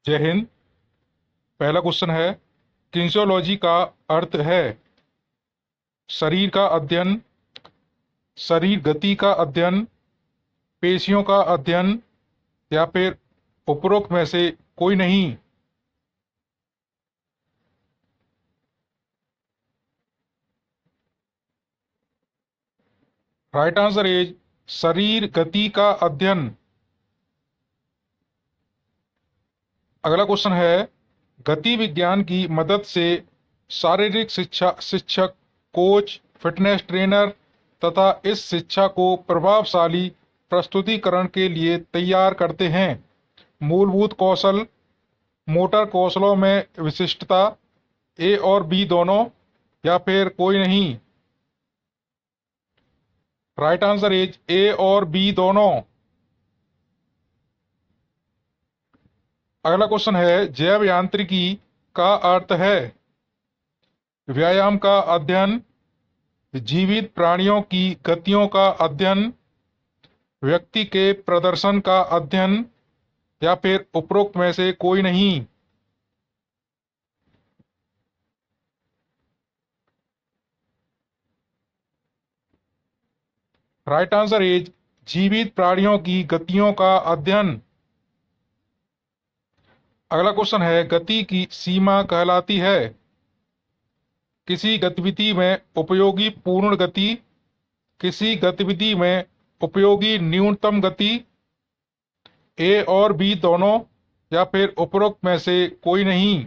जय हिंद। पहला क्वेश्चन है, किन्सियोलॉजी का अर्थ है शरीर का अध्ययन, शरीर गति का अध्ययन, पेशियों का अध्ययन, या फिर उपरोक्त में से कोई नहीं। राइट आंसर इज शरीर गति का अध्ययन। अगला क्वेश्चन है, गति विज्ञान की मदद से शारीरिक शिक्षक, कोच, फिटनेस ट्रेनर तथा इस शिक्षा को प्रभावशाली प्रस्तुतिकरण के लिए तैयार करते हैं। मूलभूत कौशल, मोटर कौशलों में विशिष्टता, ए और बी दोनों, या फिर कोई नहीं। राइट आंसर इज ए और बी दोनों। अगला क्वेश्चन है, जैव यांत्रिकी का अर्थ है व्यायाम का अध्ययन, जीवित प्राणियों की गतियों का अध्ययन, व्यक्ति के प्रदर्शन का अध्ययन, या फिर उपरोक्त में से कोई नहीं। राइट आंसर इज जीवित प्राणियों की गतियों का अध्ययन। अगला क्वेश्चन है, गति की सीमा कहलाती है किसी गतिविधि में उपयोगी पूर्ण गति, किसी गतिविधि में उपयोगी न्यूनतम गति, ए और बी दोनों, या फिर उपरोक्त में से कोई नहीं।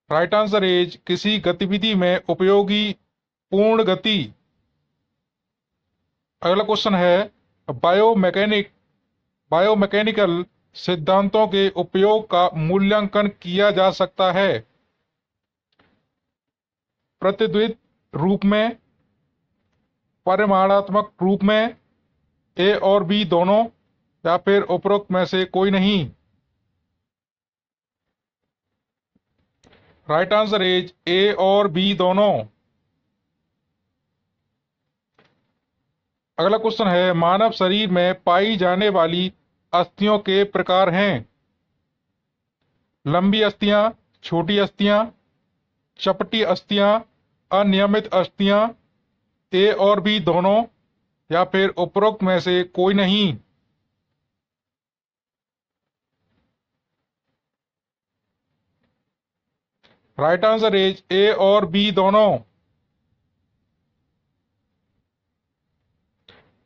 राइट आंसर इज किसी गतिविधि में उपयोगी पूर्ण गति। अगला क्वेश्चन है, बायोमैकेनिकल सिद्धांतों के उपयोग का मूल्यांकन किया जा सकता है प्रतिद्वंद्वी रूप में, परिमाणात्मक रूप में, ए और बी दोनों, या फिर उपरोक्त में से कोई नहीं। राइट आंसर इज ए और बी दोनों। अगला क्वेश्चन है, मानव शरीर में पाई जाने वाली अस्थियों के प्रकार हैं लंबी अस्थियां, छोटी अस्थियां, चपटी अस्थियां, अनियमित अस्थियां, ए और बी दोनों, या फिर उपरोक्त में से कोई नहीं। राइट आंसर इज ए और बी दोनों।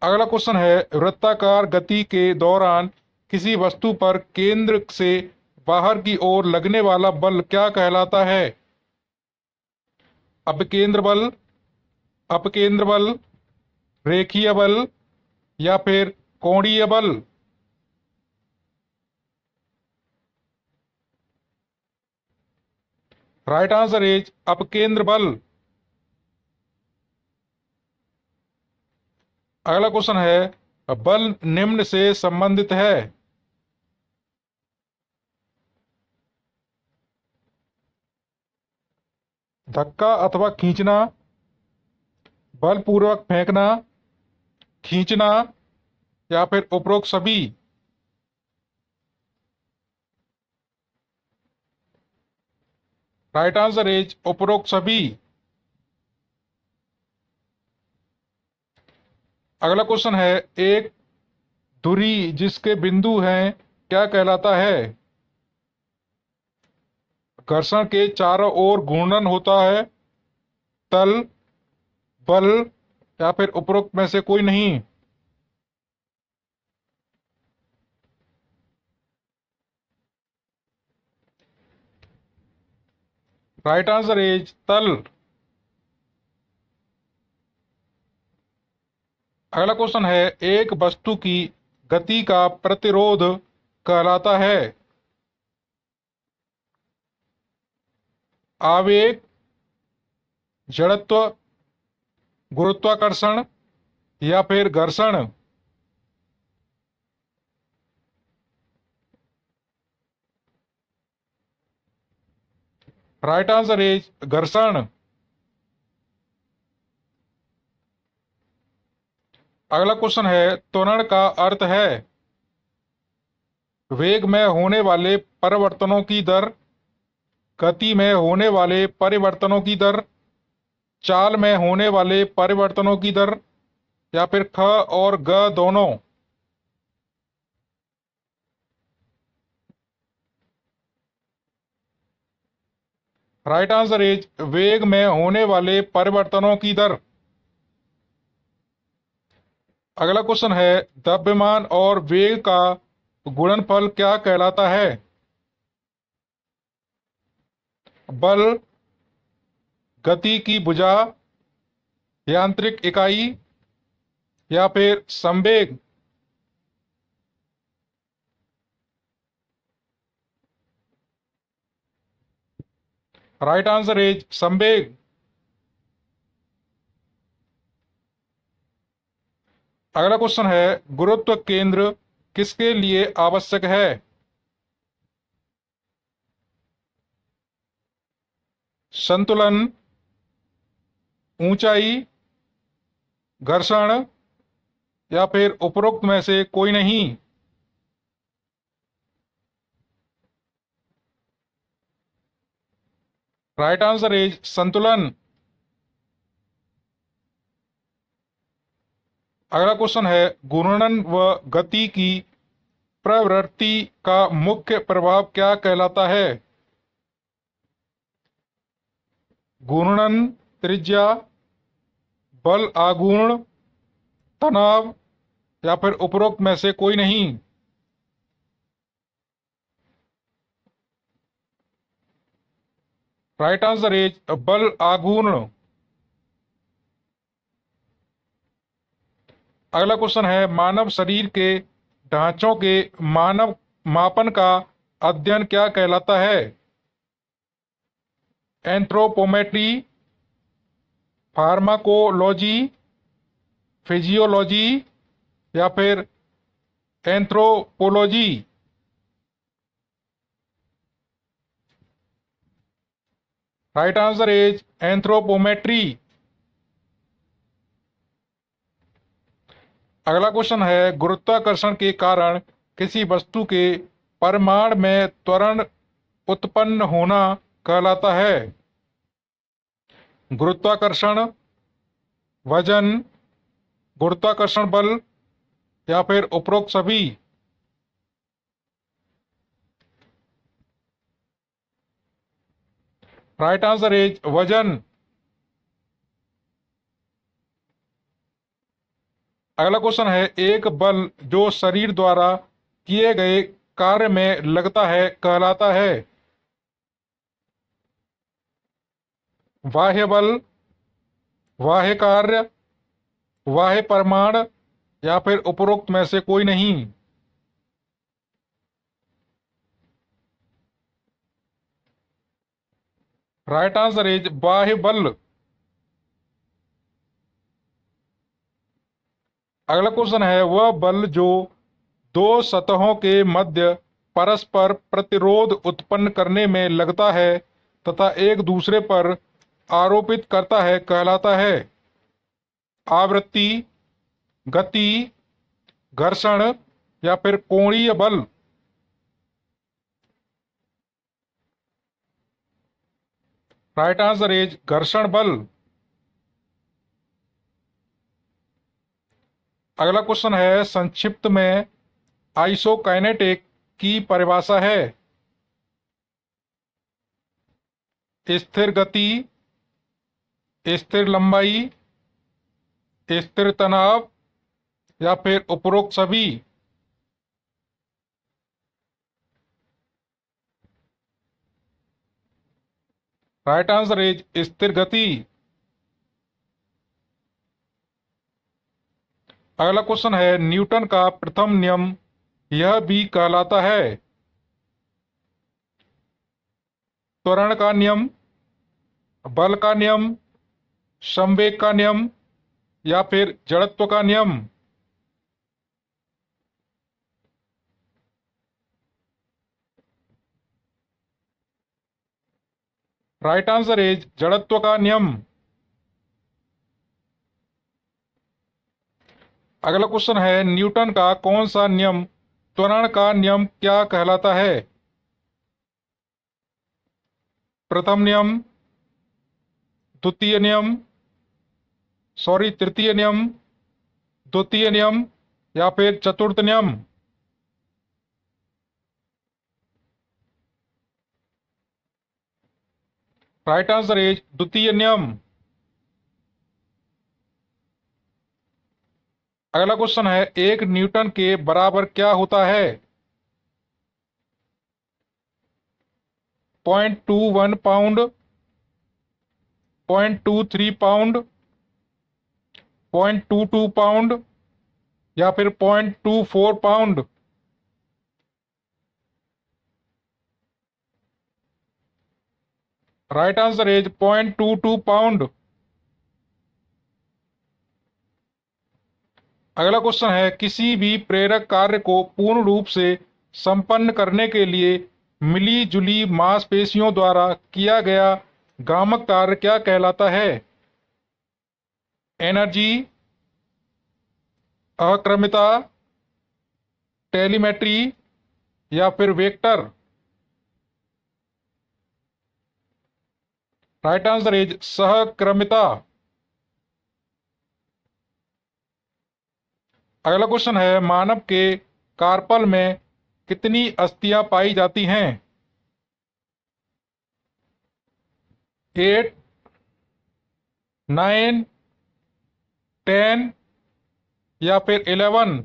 अगला क्वेश्चन है, वृत्ताकार गति के दौरान किसी वस्तु पर केंद्र से बाहर की ओर लगने वाला बल क्या कहलाता है अपकेंद्र बल, अपकेंद्र बल, रेखीय बल, या फिर कोणीय बल। राइट आंसर इज अपकेंद्र बल। अगला क्वेश्चन है, बल निम्न से संबंधित है धक्का अथवा खींचना, बलपूर्वक फेंकना, खींचना, या फिर उपरोक्त सभी। राइट आंसर इज उपरोक्त सभी। अगला क्वेश्चन है, एक धुरी जिसके बिंदु हैं क्या कहलाता है घर्षण के चारों ओर घूर्णन होता है, तल, बल, या फिर उपरोक्त में से कोई नहीं। राइट आंसर इज तल। अगला क्वेश्चन है, एक वस्तु की गति का प्रतिरोध कहलाता है आवेग, जड़त्व, गुरुत्वाकर्षण, या फिर घर्षण। राइट आंसर इज घर्षण। अगला क्वेश्चन है, त्वरण का अर्थ है वेग में होने वाले परिवर्तनों की दर, गति में होने वाले परिवर्तनों की दर, चाल में होने वाले परिवर्तनों की दर, या फिर ख और ग दोनों। राइट आंसर इज वेग में होने वाले परिवर्तनों की दर। अगला क्वेश्चन है, द्रव्यमान और वेग का गुणनफल क्या कहलाता है? बल, गति की भुजा, यांत्रिक इकाई, या फिर संवेग। राइट आंसर इज संवेग। अगला क्वेश्चन है, गुरुत्व केंद्र किसके लिए आवश्यक है? संतुलन, ऊंचाई, घर्षण, या फिर उपरोक्त में से कोई नहीं। राइट आंसर इज संतुलन। अगला क्वेश्चन है, घूर्णन व गति की प्रवृत्ति का मुख्य प्रभाव क्या कहलाता है? घूर्णन, त्रिज्या, बल आघूर्ण, तनाव, या फिर उपरोक्त में से कोई नहीं। राइट आंसर इज बल आघूर्ण। अगला क्वेश्चन है, मानव शरीर के ढांचों के मानव मापन का अध्ययन क्या कहलाता है? एंथ्रोपोमेट्री, फार्माकोलॉजी, फिजियोलॉजी, या फिर anthropology. Right answer is anthropometry. अगला क्वेश्चन है, गुरुत्वाकर्षण के कारण किसी वस्तु के परिमाण में त्वरण उत्पन्न होना कहलाता है? गुरुत्वाकर्षण, वजन, गुरुत्वाकर्षण बल, या फिर उपरोक्त सभी। राइट आंसर इज वजन। अगला क्वेश्चन है, एक बल जो शरीर द्वारा किए गए कार्य में लगता है कहलाता है? बाह्य बल, बाह्य कार्य, बाह्य परिमाण, या फिर उपरोक्त में से कोई नहीं। राइट आंसर इज बाह्य बल। अगला क्वेश्चन है, वह बल जो दो सतहों के मध्य परस्पर प्रतिरोध उत्पन्न करने में लगता है तथा एक दूसरे पर आरोपित करता है कहलाता है? आवृत्ति, गति, घर्षण, या फिर कोणीय बल। राइट आंसर इज घर्षण बल। अगला क्वेश्चन है, संक्षिप्त में आइसोकाइनेटिक की परिभाषा है? स्थिर गति, स्थिर लंबाई, स्थिर तनाव, या फिर उपरोक्त सभी। राइट आंसर इज स्थिर गति। अगला क्वेश्चन है, न्यूटन का प्रथम नियम यह भी कहलाता है? त्वरण का नियम, बल का नियम, संवेग का नियम, या फिर जड़त्व का नियम। राइट आंसर इज जड़त्व का नियम। अगला क्वेश्चन है, न्यूटन का कौन सा नियम त्वरण का नियम क्या कहलाता है? प्रथम नियम, द्वितीय नियम, तृतीय नियम, द्वितीय नियम या फिर चतुर्थ नियम? राइट आंसर इज द्वितीय नियम। अगला क्वेश्चन है, एक न्यूटन के बराबर क्या होता है? 0.21 पाउंड, 0.23 पाउंड, 0.22 पाउंड या फिर 0.24 pound? Right answer is 0.22 pound. अगला क्वेश्चन है, किसी भी प्रेरक कार्य को पूर्ण रूप से संपन्न करने के लिए मिली जुली मांसपेशियों द्वारा किया गया भ्रामक कार्य क्या कहलाता है? एनर्जी, अक्रमिता, टेलीमेट्री या फिर वेक्टर? राइट आंसर इज सहक्रमिता। अगला क्वेश्चन है, मानव के कार्पल में कितनी अस्थियां पाई जाती हैं? 8, 9, 10 या फिर 11?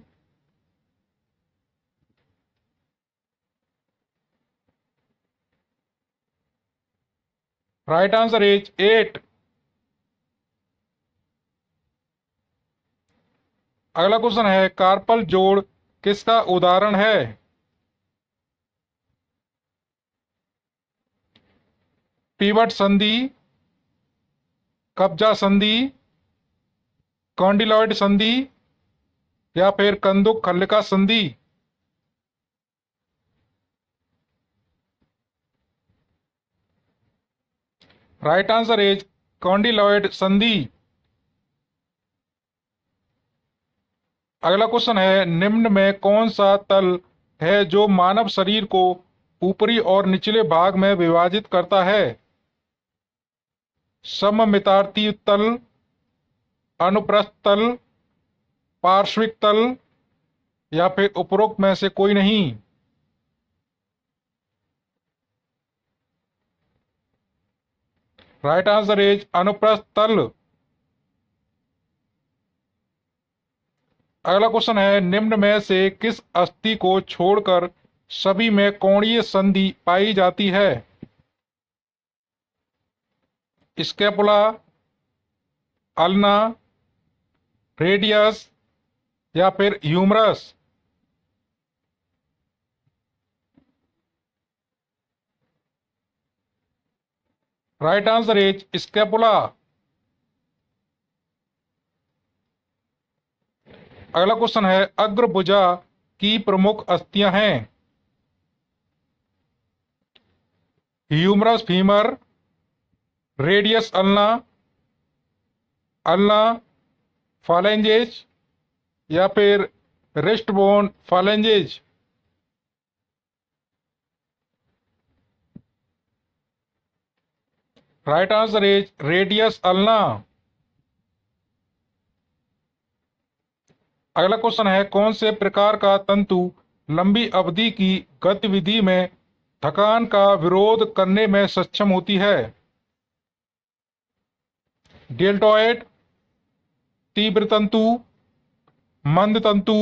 Right answer is 8। अगला क्वेश्चन है, कार्पल जोड़ किसका उदाहरण है? पिवट संधि, कब्जा संधि, कॉन्डिलॉइड संधि या फिर कंदुक खल्लिका संधि? राइट आंसर इज कॉन्डिलॉइड संधि। अगला क्वेश्चन है, निम्न में कौन सा तल है जो मानव शरीर को ऊपरी और निचले भाग में विभाजित करता है? सममितार्थी तल, अनुप्रस्थ तल, पार्श्विक तल या फिर उपरोक्त में से कोई नहीं? राइट आंसर इज अनुप्रस्थ तल। अगला क्वेश्चन है, निम्न में से किस अस्थि को छोड़कर सभी में कोणीय संधि पाई जाती है? स्कैपुला, अल्ना, रेडियस या फिर humerus? Right answer is scapula. अगला क्वेश्चन है, अग्रभुजा की प्रमुख अस्थियां हैं? Humerus femur, radius ulna, ulna phalanges या फिर wrist bone phalanges? Right answer is radius ulna. अगला क्वेश्चन है, कौन से प्रकार का तंतु लंबी अवधि की गतिविधि में थकान का विरोध करने में सक्षम होती है? डेल्टॉइड, तीव्र तंतु, मंद तंतु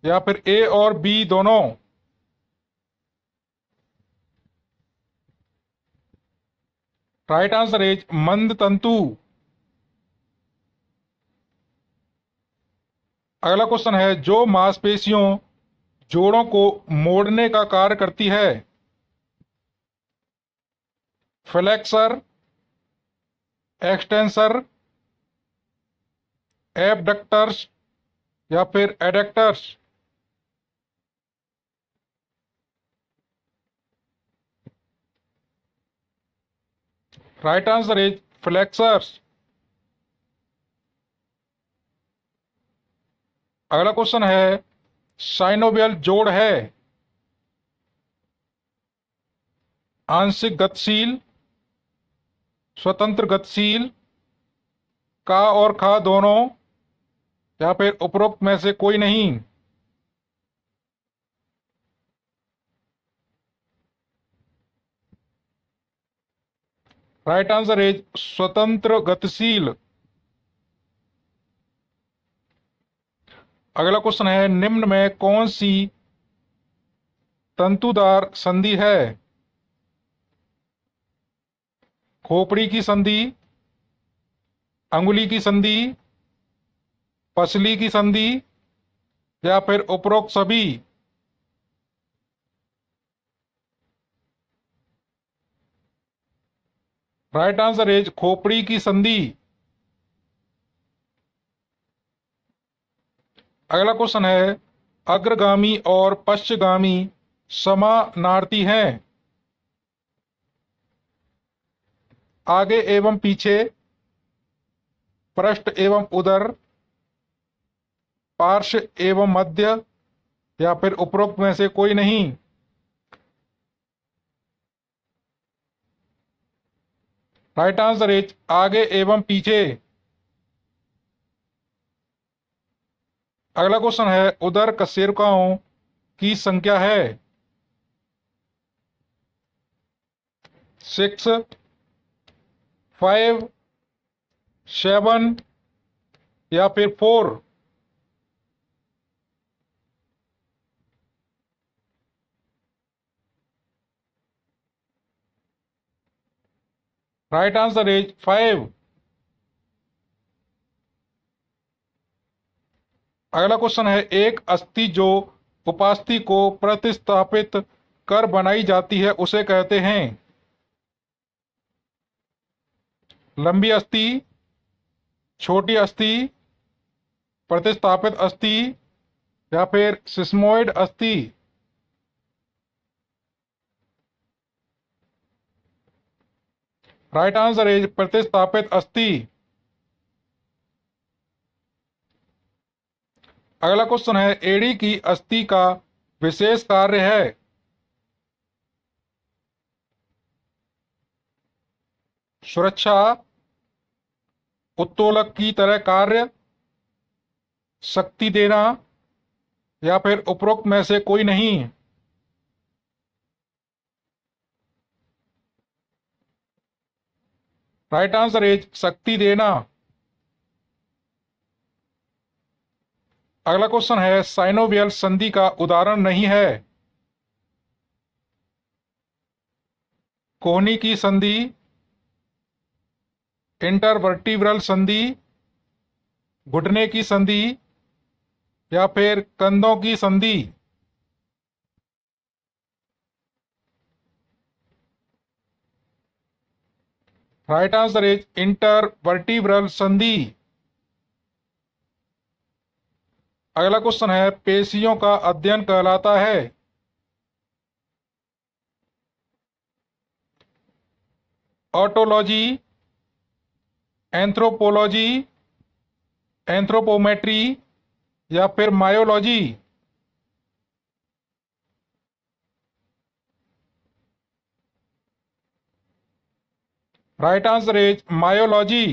या फिर ए और बी दोनों? राइट आंसर इज मंद तंतु। अगला क्वेश्चन है, जो मांसपेशियों जोड़ों को मोड़ने का कार्य करती है? फ्लेक्सर, एक्सटेंसर, एबडक्टर्स या फिर adductors? Right answer is flexors. अगला क्वेश्चन है, साइनोवियल जोड़ है आंशिक गतिशील, स्वतंत्र गतिशील, का और खा दोनों, या फिर उपरोक्त में से कोई नहीं। राइट आंसर इज स्वतंत्र गतिशील। अगला क्वेश्चन है, निम्न में कौन सी तंतुदार संधि है? खोपड़ी की संधि, अंगुली की संधि, पसली की संधि, या फिर उपरोक्त सभी। राइट आंसर इज खोपड़ी की संधि। अगला क्वेश्चन है, अग्रगामी और पश्चगामी समानार्थी हैं। आगे एवं पीछे, पृष्ठ एवं उदर, पार्श्व एवं मध्य, या फिर उपरोक्त में से कोई नहीं। राइट आंसर इज आगे एवं पीछे। अगला क्वेश्चन है, उदर कशेरुकाओं की संख्या है 6, 5, 7, या फिर 4। Right answer is 5। अगला क्वेश्चन है, एक अस्थि जो उपास्थि को प्रतिस्थापित कर बनाई जाती है उसे कहते हैं? लंबी अस्थि, छोटी अस्थि, प्रतिस्थापित अस्थि, या फिर सिस्मोइड अस्थि। राइट आंसर इज प्रतिस्थापित अस्थि। अगला क्वेश्चन है, एड़ी की अस्थि का विशेष कार्य है? सुरक्षा, उत्तोलक की तरह कार्य, शक्ति देना, या फिर उपरोक्त में से कोई नहीं। राइट आंसर इज शक्ति देना। अगला क्वेश्चन है, साइनोवियल संधि का उदाहरण नहीं है? कोहनी की संधि, इंटरवर्टिब्रल संधि, घुटने की संधि, या फिर कंधों की संधि। राइट आंसर इज इंटरवर्टिब्रल संधि। अगला क्वेश्चन है, पेशियों का अध्ययन कहलाता है? ऑटोलॉजी, एंथ्रोपोलॉजी, एंथ्रोपोमेट्री, या फिर myology. Right answer is myology.